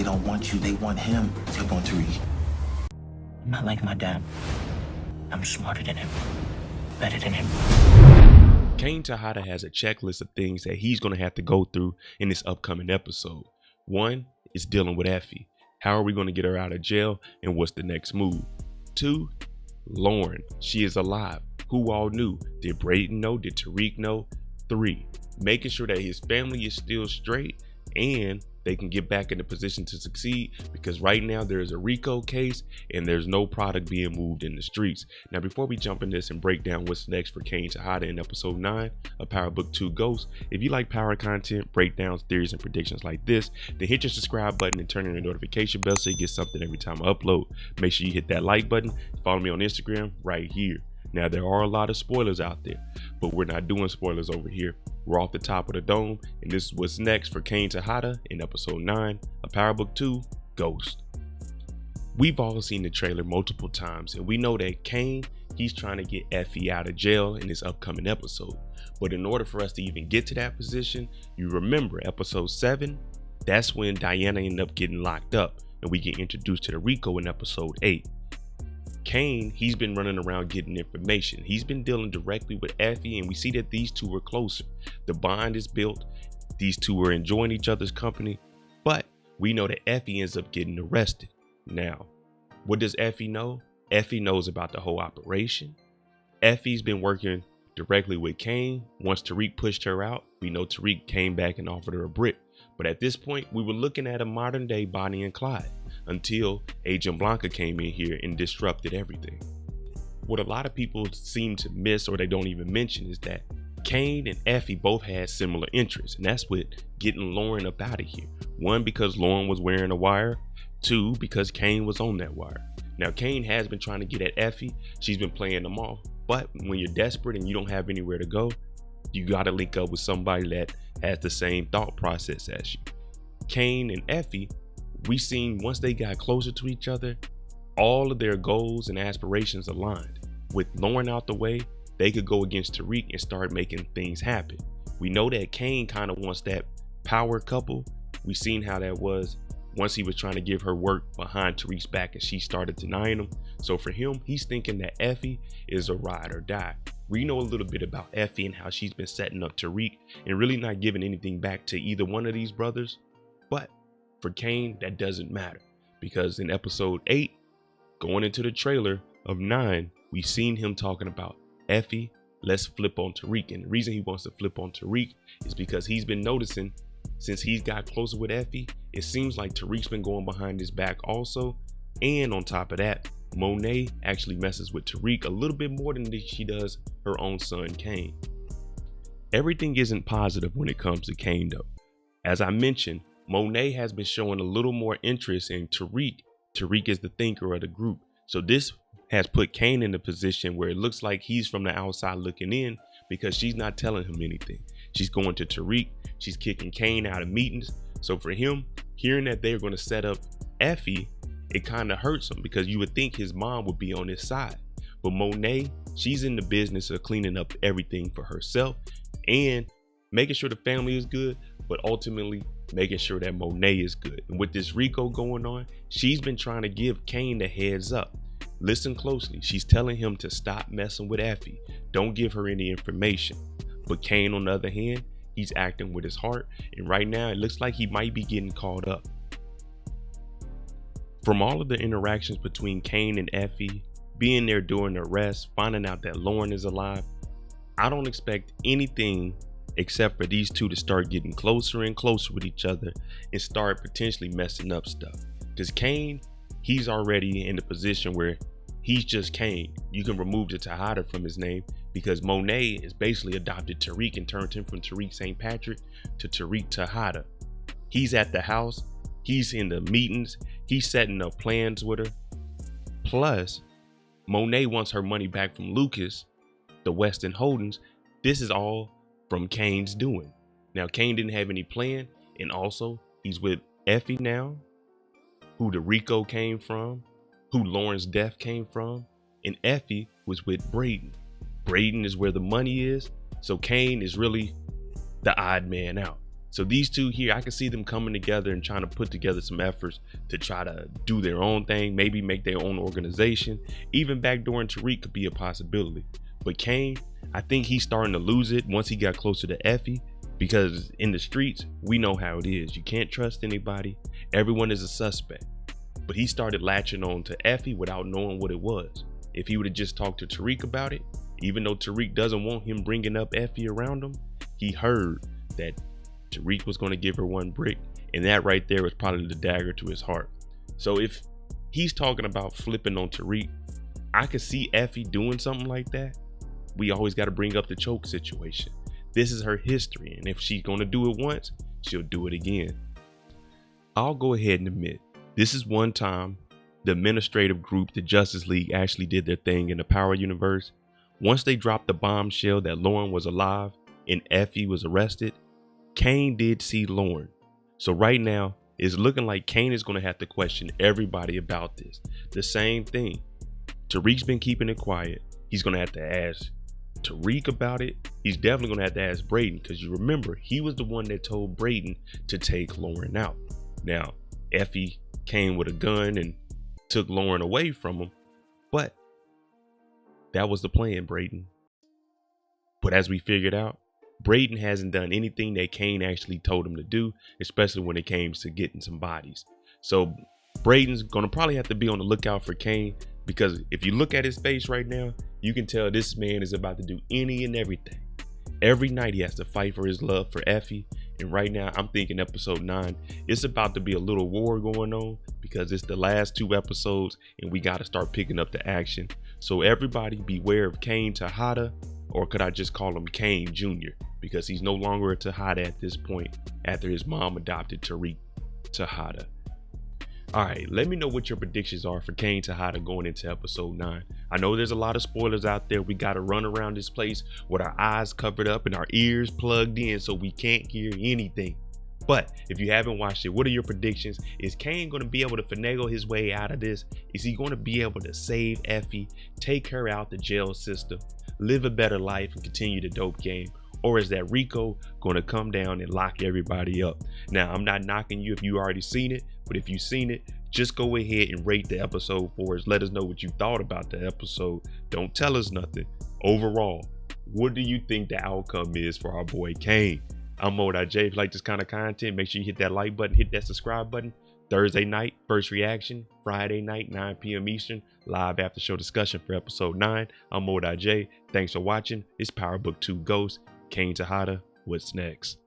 they don't want you, they want him. They want Tariq. I'm not like my dad. I'm smarter than him. Better than him. Tejada has a checklist of things that he's going to have to go through in this upcoming episode. One is dealing with Effie. How are we going to get her out of jail, and what's the next move? 2, Lauren. She is alive. Who all knew? Did Brayden know? Did Tariq know? 3, making sure that his family is still straight and they can get back in the position to succeed, because right now there is a RICO case and there's no product being moved in the streets. Now, before we jump in this and break down what's next for Tejada in episode 9 of Power Book 2 Ghost, if you like power content, breakdowns, theories, and predictions like this, then hit your subscribe button and turn on the notification bell so you get something every time I upload. Make sure you hit that like button. Follow me on Instagram right here. Now, there are a lot of spoilers out there, but we're not doing spoilers over here. We're off the top of the dome, and this is what's next for Tejada in episode 9 of Power Book 2 Ghost. We've all seen the trailer multiple times, and we know that Kane, he's trying to get Effie out of jail in this upcoming episode. But in order for us to even get to that position, you remember episode 7, that's when Diana ended up getting locked up, and we get introduced to the RICO in episode 8. Kane, he's been running around getting information. He's been dealing directly with Effie, and we see that these two are closer. The bond is built. These two are enjoying each other's company, but we know that Effie ends up getting arrested. Now, what does Effie know? Effie knows about the whole operation. Effie's been working directly with Kane. Once Tariq pushed her out, we know Tariq came back and offered her a brick. But at this point, we were looking at a modern day Bonnie and Clyde until Agent Blanca came in here and disrupted everything. What a lot of people seem to miss, or they don't even mention, is that Kane and Effie both had similar interests, and that's with getting Lauren up out of here. 1, because Lauren was wearing a wire. 2, because Kane was on that wire. Now, Kane has been trying to get at Effie. She's been playing them off. But when you're desperate and you don't have anywhere to go, you got to link up with somebody that has the same thought process as you. Kane and Effie, we seen once they got closer to each other, all of their goals and aspirations aligned. With Lauren out the way, they could go against Tariq and start making things happen. We know that Kane kind of wants that power couple. We seen how that was once he was trying to give her work behind Tariq's back and she started denying him. So for him, he's thinking that Effie is a ride or die. We know a little bit about Effie and how she's been setting up Tariq and really not giving anything back to either one of these brothers. But for Kane, that doesn't matter, because in episode 8, going into the trailer of 9, we seen him talking about Effie, let's flip on Tariq. And the reason he wants to flip on Tariq is because he's been noticing since he's got closer with Effie, it seems like Tariq's been going behind his back also. And on top of that, Monet actually messes with Tariq a little bit more than she does her own son, Kane. Everything isn't positive when it comes to Kane though. As I mentioned, Monet has been showing a little more interest in Tariq. Tariq is the thinker of the group. So this has put Kane in a position where it looks like he's from the outside looking in, because she's not telling him anything. She's going to Tariq. She's kicking Kane out of meetings. So for him, hearing that they're going to set up Effie, it kind of hurts him, because you would think his mom would be on his side. But Monet, she's in the business of cleaning up everything for herself and making sure the family is good, but ultimately making sure that Monet is good. And with this RICO going on, she's been trying to give Kane the heads up. Listen closely. She's telling him to stop messing with Effie. Don't give her any information. But Kane, on the other hand, he's acting with his heart. And right now, it looks like he might be getting caught up. From all of the interactions between Kane and Effie, being there during the arrest, finding out that Lauren is alive, I don't expect anything except for these two to start getting closer and closer with each other and start potentially messing up stuff. Because Kane, he's already in the position where he's just Kane. You can remove the Tejada from his name, because Monet is basically adopted Tariq and turned him from Tariq St. Patrick to Tariq Tejada. He's at the house. He's in the meetings. He's setting up plans with her. Plus, Monet wants her money back from Lucas, the Weston Holdings. This is all from Kane's doing. Now, Kane didn't have any plan, and also he's with Effie now, who the RICO came from, who Lauren's death came from, and Effie was with Brayden. Brayden is where the money is, so Kane is really the odd man out. So these two here, I can see them coming together and trying to put together some efforts to try to do their own thing, maybe make their own organization. Even backdooring Tariq could be a possibility. But Kane, I think he's starting to lose it once he got closer to Effie, because in the streets, we know how it is. You can't trust anybody. Everyone is a suspect. But he started latching on to Effie without knowing what it was. If he would have just talked to Tariq about it, even though Tariq doesn't want him bringing up Effie around him, he heard that Tariq was going to give her one brick, and that right there was probably the dagger to his heart. So if he's talking about flipping on Tariq, I could see Effie doing something like that. We always got to bring up the choke situation. This is her history, and if she's going to do it once, she'll do it again. I'll go ahead and admit, this is one time the administrative group, the Justice League, actually did their thing in the Power universe. Once they dropped the bombshell that Lauren was alive and Effie was arrested, Kane did see Lauren. So right now, it's looking like Kane is going to have to question everybody about this. The same thing. Tariq's been keeping it quiet. He's going to have to ask Tariq about it. He's definitely going to have to ask Brayden, because you remember, he was the one that told Brayden to take Lauren out. Now, Effie came with a gun and took Lauren away from him, but that was the plan, Brayden. But as we figured out, Brayden hasn't done anything that Kane actually told him to do, especially when it came to getting some bodies. So Brayden's gonna probably have to be on the lookout for Kane, because if you look at his face right now, you can tell this man is about to do any and everything. Every night he has to fight for his love for Effie, and right now I'm thinking episode 9, it's about to be a little war going on, because it's the last 2 episodes and we got to start picking up the action. So everybody beware of Kane Tejada, or could I just call him Kane Jr., because he's no longer a Tejada at this point after his mom adopted Tariq Tejada. All right, let me know what your predictions are for Kane Tejada going into episode 9. I know there's a lot of spoilers out there. We got to run around this place with our eyes covered up and our ears plugged in so we can't hear anything. But if you haven't watched it, what are your predictions? Is Kane going to be able to finagle his way out of this? Is he going to be able to save Effie, take her out the jail system, live a better life, and continue the dope game? Or is that Rico going to come down and lock everybody up? Now, I'm not knocking you if you already seen it, but if you've seen it, just go ahead and rate the episode for us. Let us know what you thought about the episode. Don't tell us nothing. Overall, what do you think the outcome is for our boy Kane? I'm Monet. If you like this kind of content, make sure you hit that like button, hit that subscribe button. Thursday night, first reaction. Friday night, 9 p.m. Eastern, live after show discussion for episode 9. I'm Monet. Thanks for watching. It's Power Book 2 Ghost. Kane Tejada, what's next?